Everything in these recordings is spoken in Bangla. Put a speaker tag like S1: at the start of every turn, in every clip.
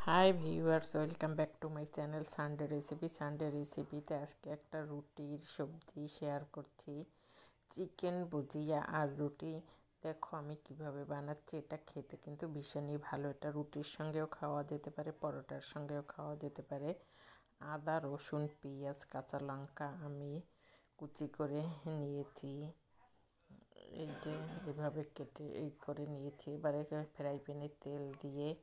S1: Hi viewers, welcome back to my channel Sunday রেসিপিতে আজকে একটা রুটির সবজি শেয়ার করছি। চিকেন ভুজিয়া আর রুটি। দেখো আমি কিভাবে বানাচ্ছি। এটা খেতে কিন্তু ভীষণই ভালো। এটা রুটির সঙ্গেও খাওয়া যেতে পারে, পরোটার সঙ্গেও খাওয়া যেতে পারে। আদা, রসুন, পেঁয়াজ, কাঁচা লঙ্কা আমি কুচি করে নিয়েছি। এই যে এভাবে কেটে করে নিয়েছি। এবারে ফ্রাই প্যানে তেল দিয়ে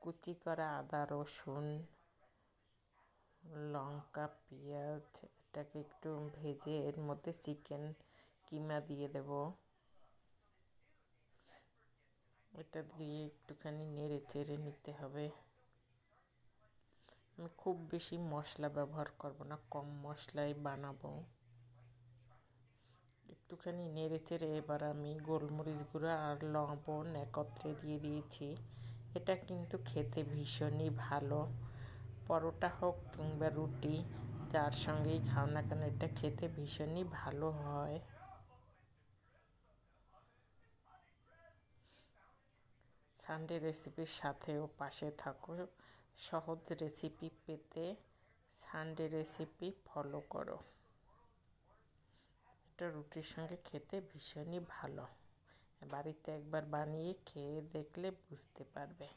S1: কুচি করা আদা, রসুন, লঙ্কা, পেঁয়াজ এটাকে একটু ভেজে এর মধ্যে চিকেন কিমা দিয়ে দেব। এটা দিয়ে একটুখানি নেড়ে চেড়ে নিতে হবে। আমি খুব বেশি মশলা ব্যবহার করব না, কম মশলায় বানাবো। একটুখানি নেড়ে চেড়ে এবার আমি গোলমরিচ গুঁড়ো আর লবণ একত্রে দিয়ে দিয়েছি। এটা কিন্তু খেতে ভীষণই ভালো। পরোটা হোক কিংবা রুটি, যার সঙ্গেই খাও না কেন এটা খেতে ভীষণই ভালো হয়। সানডে রেসিপির সাথেও পাশে থাকো। সহজ রেসিপি পেতে সানডে রেসিপি ফলো করো। এটা রুটির সঙ্গে খেতে ভীষণই ভালো। বাড়িতে একবার বানিয়ে খেয়ে দেখলে বুঝতে পারবে।